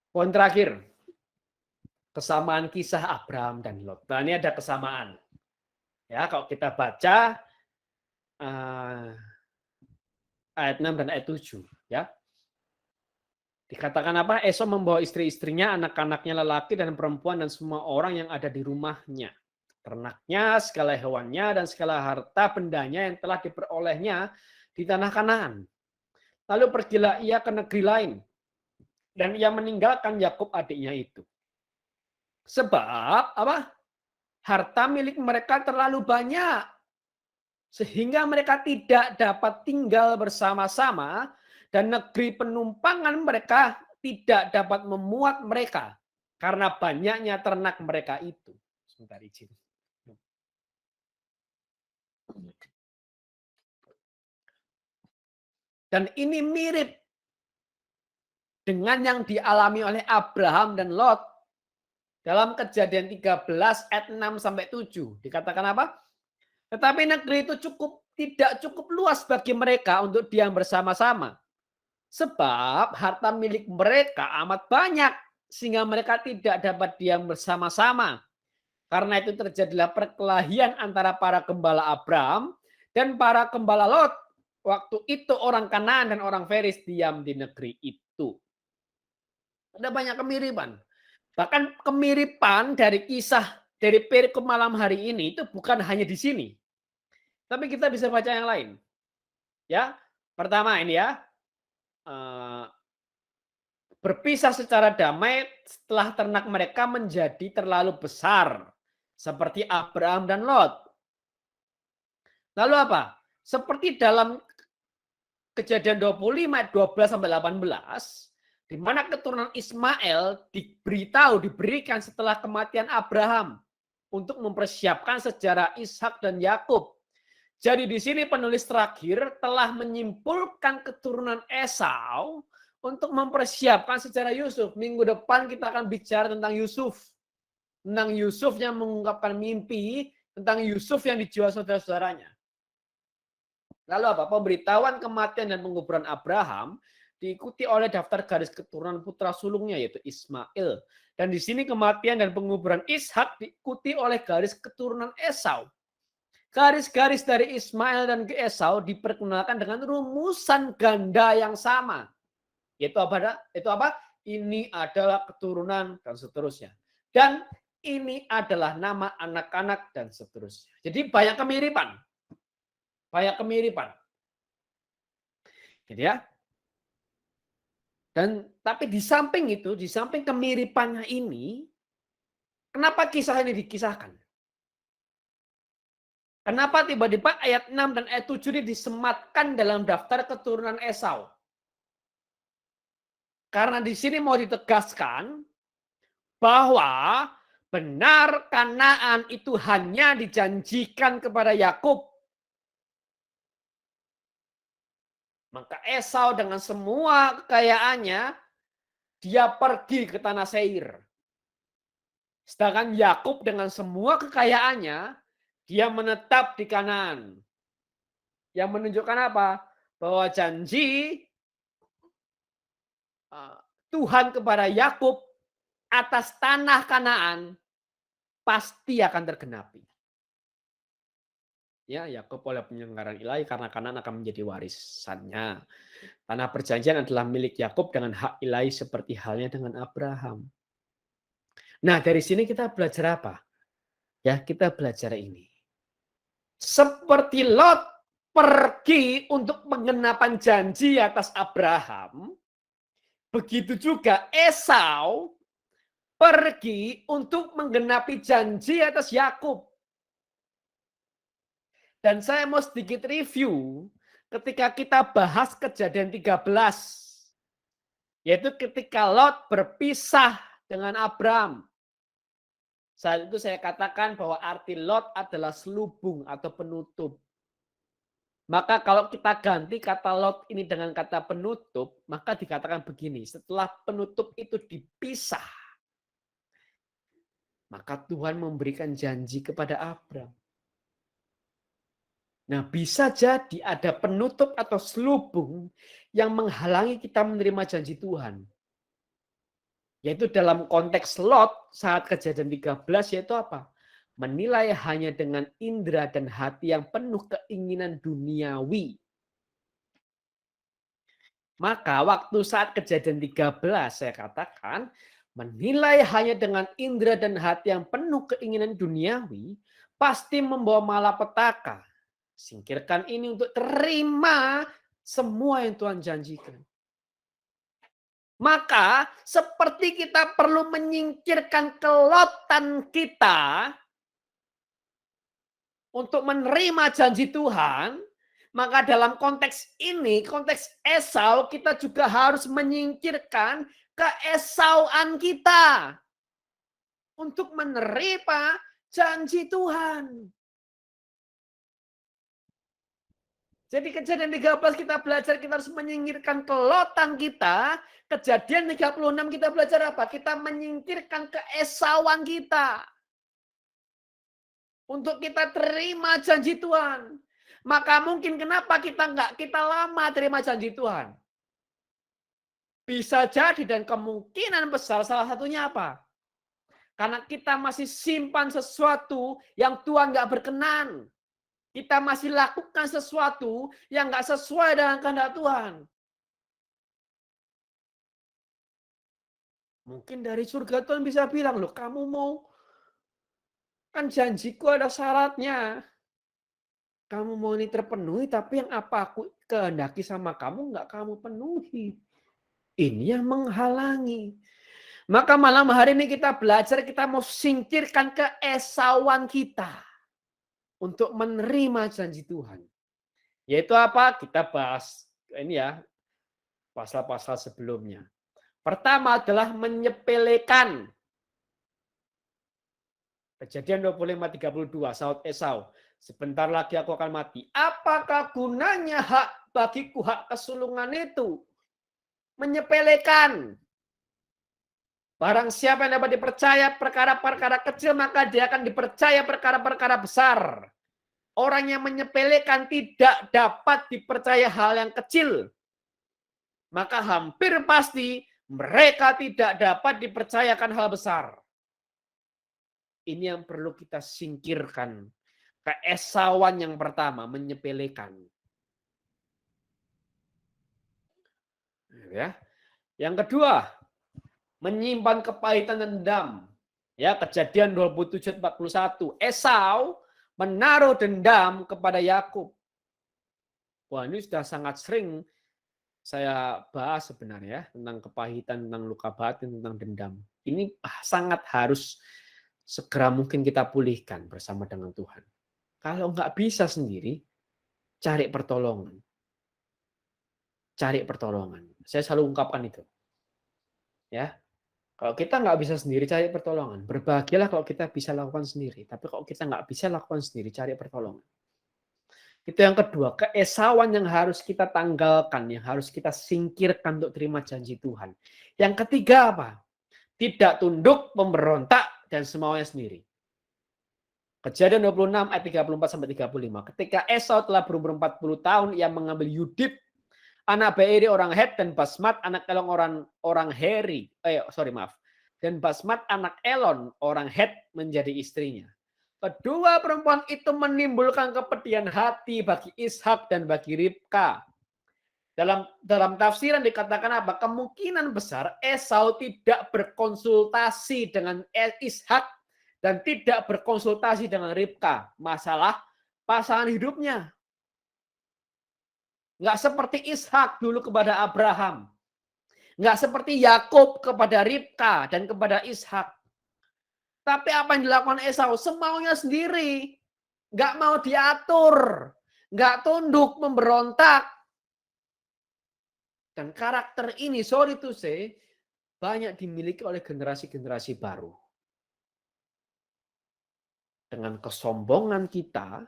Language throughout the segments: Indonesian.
Poin terakhir, kesamaan kisah Abraham dan Lot. Nah, ini ada kesamaan. Ya, kalau kita baca ayat 6 dan ayat 7, ya. Dikatakan apa? Esau membawa istri-istrinya, anak-anaknya lelaki dan perempuan dan semua orang yang ada di rumahnya. Ternaknya, segala hewannya, dan segala harta bendanya yang telah diperolehnya di tanah Kanaan. Lalu pergilah ia ke negeri lain, dan ia meninggalkan Yakub adiknya itu. Sebab apa? Harta milik mereka terlalu banyak, sehingga mereka tidak dapat tinggal bersama-sama, dan negeri penumpangan mereka tidak dapat memuat mereka karena banyaknya ternak mereka itu. Sebentar izin. Dan ini mirip dengan yang dialami oleh Abraham dan Lot dalam Kejadian 13 ayat 6 sampai 7. Dikatakan apa? Tetapi negeri itu tidak cukup luas bagi mereka untuk diam bersama-sama. Sebab harta milik mereka amat banyak sehingga mereka tidak dapat diam bersama-sama. Karena itu terjadilah perkelahian antara para gembala Abraham dan para gembala Lot. Waktu itu orang Kanaan dan orang Feris diam di negeri itu. Ada banyak kemiripan. Bahkan kemiripan dari kisah dari perikop malam hari ini itu bukan hanya di sini. Tapi kita bisa baca yang lain. Ya, pertama ini ya, berpisah secara damai setelah ternak mereka menjadi terlalu besar, seperti Abraham dan Lot. Lalu apa? Seperti dalam Kejadian 25 ayat 12 sampai 18, di mana keturunan Ismail diberikan setelah kematian Abraham untuk mempersiapkan sejarah Ishak dan Yakub. Jadi di sini penulis terakhir telah menyimpulkan keturunan Esau untuk mempersiapkan sejarah Yusuf. Minggu depan kita akan bicara tentang Yusuf. Tentang Yusuf yang mengungkapkan mimpi, tentang Yusuf yang dijual saudara-saudaranya. Lalu apa? Pemberitahuan kematian dan penguburan Abraham diikuti oleh daftar garis keturunan putra sulungnya yaitu Ismail. Dan di sini kematian dan penguburan Ishak diikuti oleh garis keturunan Esau. Garis-garis dari Ismail dan Esau diperkenalkan dengan rumusan ganda yang sama. Yaitu apa? Itu apa? Ini adalah keturunan dan seterusnya. Dan ini adalah nama anak-anak dan seterusnya. Jadi banyak kemiripan. Banyak kemiripan. Gitu ya. Dan tapi di samping itu, di samping kemiripannya ini, kenapa kisah ini dikisahkan? Kenapa tiba-tiba ayat 6 dan ayat 7 ini disematkan dalam daftar keturunan Esau? Karena di sini mau ditegaskan bahwa benar Kanaan itu hanya dijanjikan kepada Yakub. Maka Esau dengan semua kekayaannya dia pergi ke tanah Seir. Sedangkan Yakub dengan semua kekayaannya dia menetap di Kanaan. Yang menunjukkan apa? Bahwa janji Tuhan kepada Yakub atas tanah Kanaan pasti akan tergenapi. Ya, Yakub oleh penyelenggaraan ilahi karena Kanaan akan menjadi warisannya. Tanah perjanjian adalah milik Yakub dengan hak ilahi seperti halnya dengan Abraham. Nah, dari sini kita belajar apa? Ya, kita belajar ini. Seperti Lot pergi untuk menggenapan janji atas Abraham, begitu juga Esau pergi untuk menggenapi janji atas Yakub. Dan saya mau sedikit review ketika kita bahas Kejadian 13. Yaitu ketika Lot berpisah dengan Abram. Saat itu saya katakan bahwa arti Lot adalah selubung atau penutup. Maka kalau kita ganti kata Lot ini dengan kata penutup, maka dikatakan begini, setelah penutup itu dipisah, maka Tuhan memberikan janji kepada Abram. Nah, bisa jadi ada penutup atau selubung yang menghalangi kita menerima janji Tuhan. Yaitu dalam konteks Lot saat kejadian 13 yaitu apa? Menilai hanya dengan indera dan hati yang penuh keinginan duniawi. Maka waktu saat kejadian 13 saya katakan menilai hanya dengan indera dan hati yang penuh keinginan duniawi pasti membawa malapetaka. Singkirkan ini untuk terima semua yang Tuhan janjikan. Maka seperti kita perlu menyingkirkan kelotan kita untuk menerima janji Tuhan, maka dalam konteks ini, konteks Esau, kita juga harus menyingkirkan keesauan kita untuk menerima janji Tuhan. Jadi kejadian 13 kita belajar, kita harus menyingkirkan kelotan kita. Kejadian 36 kita belajar apa? Kita menyingkirkan keesauan kita. Untuk kita terima janji Tuhan. Maka mungkin kenapa kita lama terima janji Tuhan. Bisa jadi dan kemungkinan besar salah satunya apa? Karena kita masih simpan sesuatu yang Tuhan nggak berkenan. Kita masih lakukan sesuatu yang nggak sesuai dengan kehendak Tuhan. Mungkin dari surga Tuhan bisa bilang, loh kamu mau, kan janjiku ada syaratnya. Kamu mau ini terpenuhi, tapi yang apa aku kehendaki sama kamu nggak kamu penuhi. Ini yang menghalangi. Maka malam hari ini kita belajar, kita mau singkirkan keesauan kita untuk menerima janji Tuhan. Yaitu apa? Kita bahas ini ya, pasal-pasal sebelumnya. Pertama adalah menyepelekan. Kejadian 25:32, saud Esau, sebentar lagi aku akan mati. Apakah gunanya hak bagiku, hak kesulungan itu? Menyepelekan. Barang siapa yang dapat dipercaya perkara-perkara kecil, maka dia akan dipercaya perkara-perkara besar. Orang yang menyepelekan tidak dapat dipercaya hal yang kecil. Maka hampir pasti mereka tidak dapat dipercayakan hal besar. Ini yang perlu kita singkirkan. Keesauan yang pertama, menyepelekan. Ya. Yang kedua, menyimpan kepahitan dan dendam. Ya, Kejadian 27:41. Esau menaruh dendam kepada Yakub. Wah, ini sudah sangat sering saya bahas sebenarnya tentang kepahitan, tentang luka batin, tentang dendam. Ini sangat harus segera mungkin kita pulihkan bersama dengan Tuhan. Kalau nggak bisa sendiri, cari pertolongan. Cari pertolongan. Saya selalu ungkapkan itu. Ya, kalau kita nggak bisa sendiri, cari pertolongan. Berbahagialah kalau kita bisa lakukan sendiri. Tapi kalau kita nggak bisa lakukan sendiri, cari pertolongan. Itu yang kedua, keesauan yang harus kita tanggalkan, yang harus kita singkirkan untuk terima janji Tuhan. Yang ketiga apa? Tidak tunduk, memberontak, dan semaunya sendiri. Kejadian 26 ayat 34-35. Ketika Esau telah berumur 40 tahun, ia mengambil Yudit, anak Beeri orang Het, dan Basmat anak Elon orang Heri. Dan Basmat anak Elon orang Het menjadi istrinya. Kedua perempuan itu menimbulkan kepedihan hati bagi Ishak dan bagi Ribka. Dalam tafsiran dikatakan apa? Kemungkinan besar Esau tidak berkonsultasi dengan Ishak dan tidak berkonsultasi dengan Ribka. Masalah pasangan hidupnya. Nggak seperti Ishak dulu kepada Abraham. Nggak seperti Yakub kepada Ribka dan kepada Ishak. Tapi apa yang dilakukan Esau? Semaunya sendiri. Nggak mau diatur. Nggak tunduk, memberontak. Dan karakter ini, sorry to say, banyak dimiliki oleh generasi-generasi baru. Dengan kesombongan kita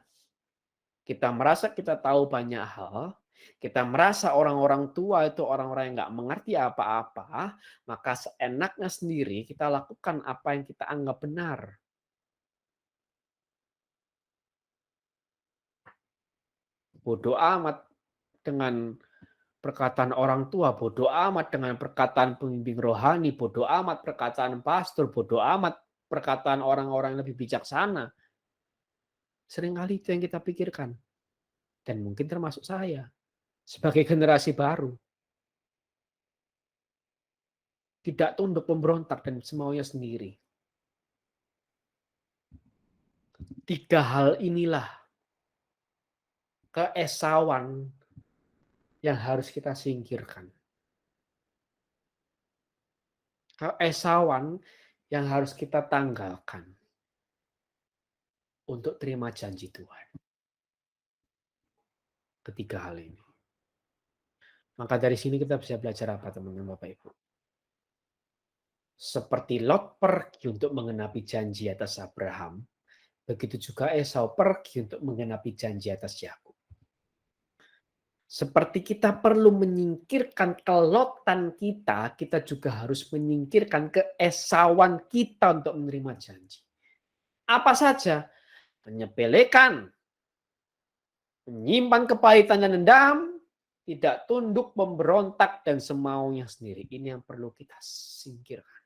merasa kita tahu banyak hal, kita merasa orang-orang tua itu orang-orang yang nggak mengerti apa-apa, maka seenaknya sendiri kita lakukan apa yang kita anggap benar. Bodoh amat dengan perkataan orang tua, bodoh amat dengan perkataan pembimbing rohani, bodoh amat perkataan pastor, bodoh amat perkataan orang-orang yang lebih bijaksana. Seringkali itu yang kita pikirkan. Dan mungkin termasuk saya. Sebagai generasi baru. Tidak tunduk memberontak dan semaunya sendiri. 3 hal inilah keesauan yang harus kita singkirkan. Keesauan yang harus kita tanggalkan untuk terima janji Tuhan. Ketiga hal ini. Maka dari sini kita bisa belajar apa teman-teman Bapak Ibu? Seperti Lot pergi untuk mengenapi janji atas Abraham, begitu juga Esau pergi untuk mengenapi janji atas Yakub. Seperti kita perlu menyingkirkan kelotan kita, kita juga harus menyingkirkan keesauan kita untuk menerima janji. Apa saja? Menyepelekan, menyimpan kepahitan dan dendam, tidak tunduk, memberontak, dan semaunya sendiri. Ini yang perlu kita singkirkan.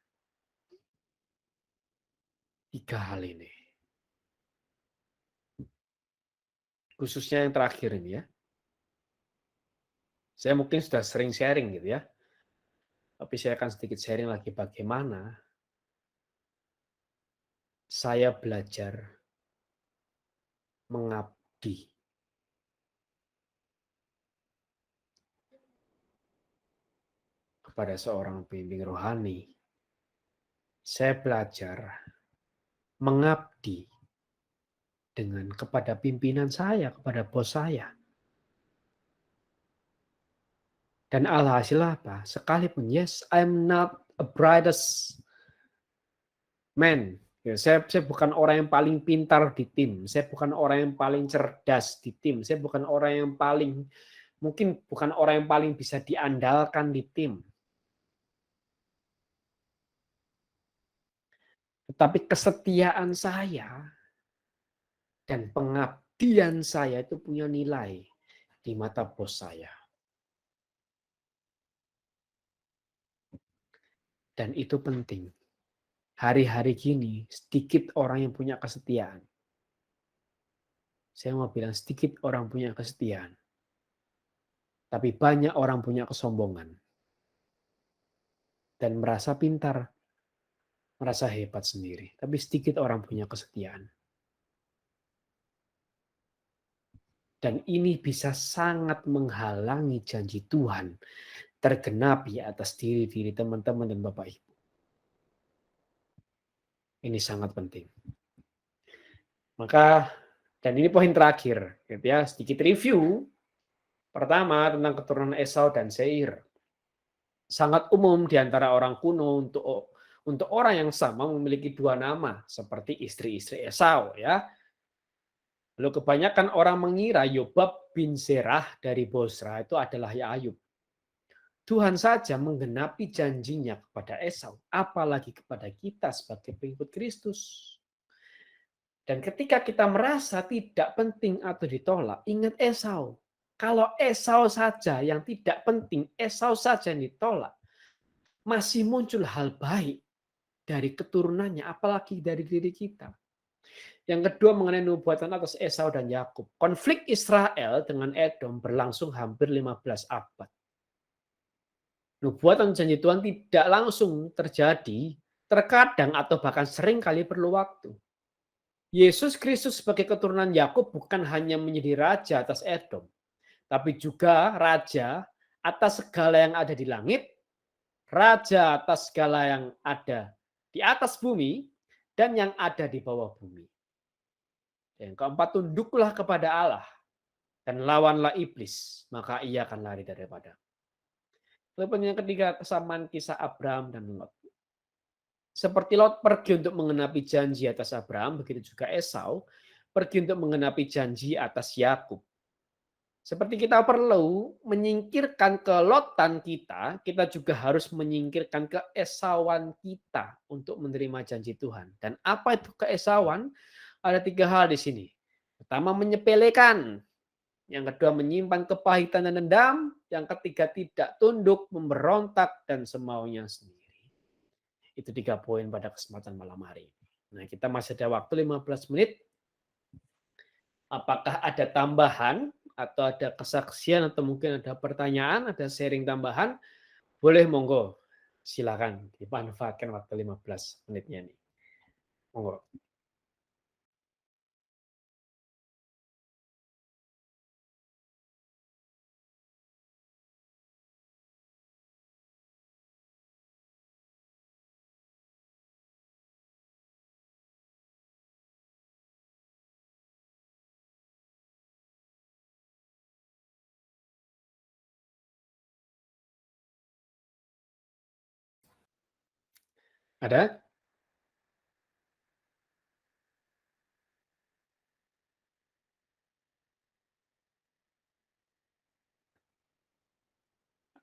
3 hal ini. Khususnya yang terakhir ini ya. Saya mungkin sudah sering sharing gitu ya. Tapi saya akan sedikit sharing lagi bagaimana saya belajar mengabdi kepada seorang pembimbing rohani. Saya belajar mengabdi kepada pimpinan saya, kepada bos saya. Dan alhasil apa? Sekalipun yes, I'm not a brightest man. Ya, saya bukan orang yang paling pintar di tim. Saya bukan orang yang paling cerdas di tim. Saya bukan orang yang mungkin bukan orang yang paling bisa diandalkan di tim. Tetapi kesetiaan saya dan pengabdian saya itu punya nilai di mata bos saya. Dan itu penting. Hari-hari gini, sedikit orang yang punya kesetiaan. Saya mau bilang sedikit orang punya kesetiaan. Tapi banyak orang punya kesombongan. Dan merasa pintar, merasa hebat sendiri. Tapi sedikit orang punya kesetiaan. Dan ini bisa sangat menghalangi janji Tuhan tergenapi atas diri teman-teman dan Bapak Ibu. Ini sangat penting. Maka, dan ini poin terakhir, gitu ya, sedikit review. Pertama, tentang keturunan Esau dan Seir. Sangat umum di antara orang kuno untuk orang yang sama memiliki 2 nama, seperti istri-istri Esau, ya. Lalu kebanyakan orang mengira Yobab bin Zerah dari Bosra itu adalah Ayub. Tuhan saja menggenapi janjinya kepada Esau, apalagi kepada kita sebagai pengikut Kristus. Dan ketika kita merasa tidak penting atau ditolak, ingat Esau. Kalau Esau saja yang tidak penting, Esau saja yang ditolak, masih muncul hal baik dari keturunannya, apalagi dari diri kita. Yang kedua mengenai nubuatan atas Esau dan Yakub. Konflik Israel dengan Edom berlangsung hampir 15 abad. Nubuatan janji Tuhan tidak langsung terjadi, terkadang atau bahkan sering kali perlu waktu. Yesus Kristus sebagai keturunan Yakub bukan hanya menjadi raja atas Edom, tapi juga raja atas segala yang ada di langit, raja atas segala yang ada di atas bumi, dan yang ada di bawah bumi. Yang keempat, tunduklah kepada Allah dan lawanlah iblis, maka ia akan lari daripada. Lalu yang ketiga, kesamaan kisah Abraham dan Lot. Seperti Lot pergi untuk mengenapi janji atas Abraham, begitu juga Esau pergi untuk mengenapi janji atas Yakub. Seperti kita perlu menyingkirkan kelotan kita, kita juga harus menyingkirkan keesauan kita untuk menerima janji Tuhan. Dan apa itu keesauan? Ada 3 hal di sini. Pertama, menyepelekan. Yang kedua, menyimpan kepahitan dan dendam. Yang ketiga, tidak tunduk, memberontak, dan semaunya sendiri. Itu 3 poin pada kesempatan malam hari. Nah, kita masih ada waktu 15 menit. Apakah ada tambahan atau ada kesaksian atau mungkin ada pertanyaan, ada sharing tambahan? Boleh, monggo. Silakan dimanfaatkan waktu 15 menitnya nih. Monggo. Ada?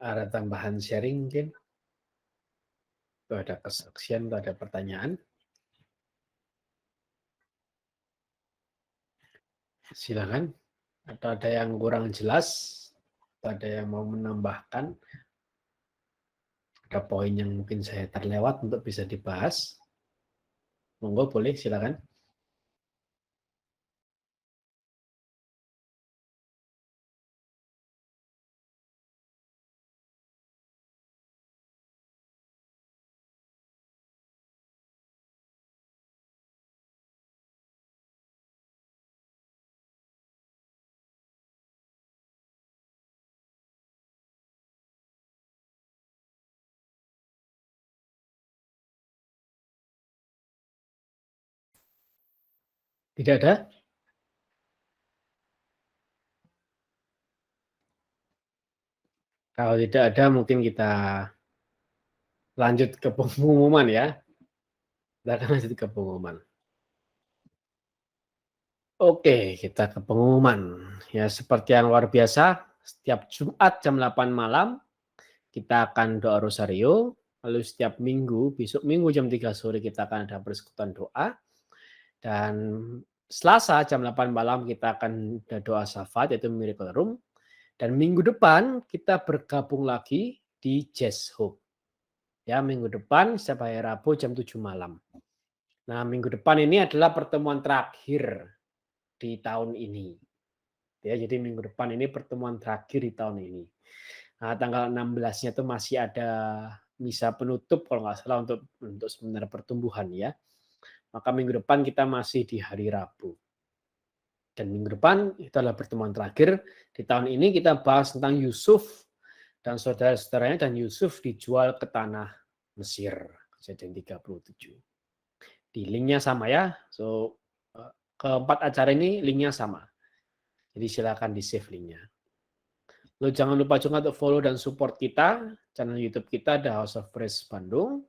Ada tambahan sharing mungkin? Atau ada kesaksian atau ada pertanyaan? Silakan. Atau ada yang kurang jelas? Atau ada yang mau menambahkan? Ada poin yang mungkin saya terlewat untuk bisa dibahas? Monggo, boleh, silakan. Tidak ada? Kalau tidak ada, mungkin kita lanjut ke pengumuman ya. Kita akan lanjut ke pengumuman. Oke, kita ke pengumuman. Ya, seperti yang luar biasa, setiap Jumat jam 8 malam, kita akan doa rosario. Lalu setiap minggu, besok minggu jam 3 sore, kita akan ada persekutuan doa. Dan Selasa jam 8 malam, kita akan ada doa syafaat, yaitu Miracle Room. Dan minggu depan, kita bergabung lagi di Jazz Hope. Ya, minggu depan, setiap hari Rabu jam 7 malam. Nah, minggu depan ini adalah pertemuan terakhir di tahun ini. Ya, jadi minggu depan ini pertemuan terakhir di tahun ini. Nah, tanggal 16-nya itu masih ada misa penutup kalau nggak salah untuk sebenarnya pertumbuhan ya. Maka minggu depan kita masih di hari Rabu. Dan minggu depan itu adalah pertemuan terakhir di tahun ini. Kita bahas tentang Yusuf dan saudara-saudaranya, dan Yusuf dijual ke tanah Mesir. Kejadian 37. Di linknya sama ya. So keempat acara ini linknya sama. Jadi silakan di save linknya. Lalu jangan lupa juga untuk follow dan support kita, channel YouTube kita The House of Praise Bandung.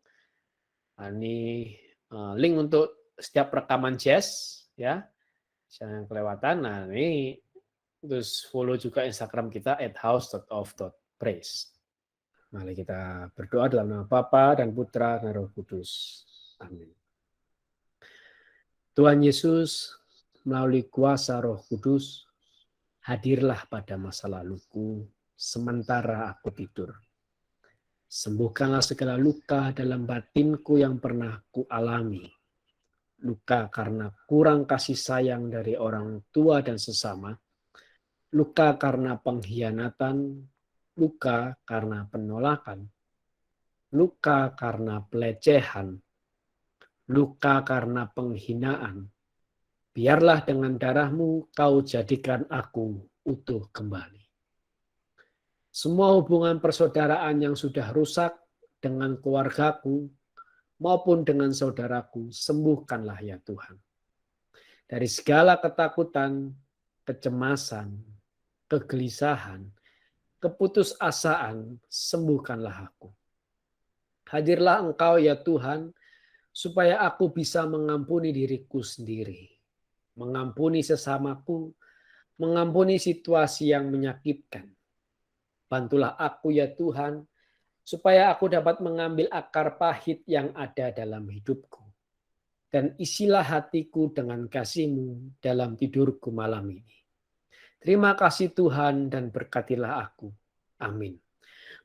Nah, ini link untuk setiap rekaman jazz ya. Jangan kelewatan. Nah, ini terus follow juga Instagram kita @house.of.praise. Mari kita berdoa dalam nama Bapa dan Putra dan Roh Kudus. Amin. Tuhan Yesus, melalui kuasa Roh Kudus, hadirlah pada masa laluku sementara aku tidur. Sembuhkanlah segala luka dalam batinku yang pernah kualami. Luka karena kurang kasih sayang dari orang tua dan sesama. Luka karena pengkhianatan. Luka karena penolakan. Luka karena pelecehan. Luka karena penghinaan. Biarlah dengan darah-Mu Kau jadikan aku utuh kembali. Semua hubungan persaudaraan yang sudah rusak dengan keluargaku maupun dengan saudaraku, sembuhkanlah ya Tuhan. Dari segala ketakutan, kecemasan, kegelisahan, keputusasaan, sembuhkanlah aku. Hadirlah Engkau ya Tuhan, supaya aku bisa mengampuni diriku sendiri, mengampuni sesamaku, mengampuni situasi yang menyakitkan. Bantulah aku ya Tuhan, supaya aku dapat mengambil akar pahit yang ada dalam hidupku. Dan isilah hatiku dengan kasih-Mu dalam tidurku malam ini. Terima kasih Tuhan dan berkatilah aku. Amin.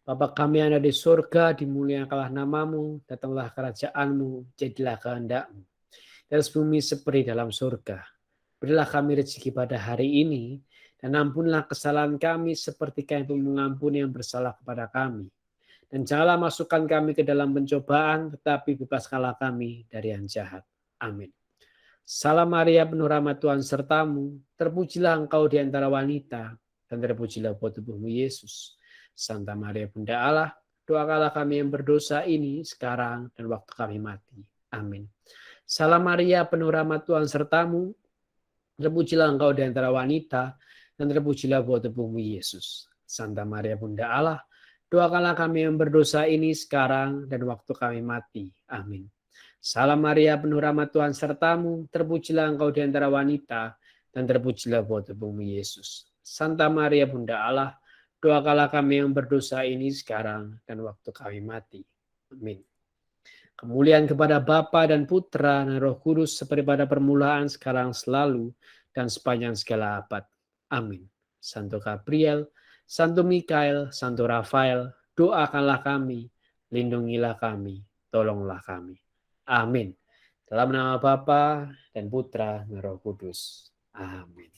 Bapa kami yang ada di surga, dimuliakanlah namamu, datanglah kerajaanmu, jadilah kehendakmu. Di atas bumi seperti dalam surga. Berilah kami rezeki pada hari ini, dan ampunlah kesalahan kami seperti kami pun mengampuni yang bersalah kepada kami. Dan janganlah masukkan kami ke dalam pencobaan, tetapi bebaskanlah kami dari yang jahat. Amin. Salam Maria, penuh rahmat Tuhan sertamu, terpujilah engkau di antara wanita, dan terpujilah buah tubuhmu Yesus. Santa Maria Bunda Allah, doakanlah kami yang berdosa ini sekarang dan waktu kami mati. Amin. Salam Maria, penuh rahmat Tuhan sertamu, terpujilah engkau di antara wanita, dan terpujilah buah tubuhmu Yesus. Santa Maria Bunda Allah, doakanlah kami yang berdosa ini sekarang dan waktu kami mati. Amin. Salam Maria, penuh rahmat Tuhan sertamu, terpujilah engkau di antara wanita, dan terpujilah buah tubuhmu Yesus. Santa Maria Bunda Allah, doakanlah kami yang berdosa ini sekarang dan waktu kami mati. Amin. Kemuliaan kepada Bapa dan Putra dan Roh Kudus seperti pada permulaan, sekarang, selalu, dan sepanjang segala abad. Amin. Santo Gabriel, Santo Mikael, Santo Rafael, doakanlah kami, lindungilah kami, tolonglah kami. Amin. Dalam nama Bapa dan Putra dan Roh Kudus. Amin.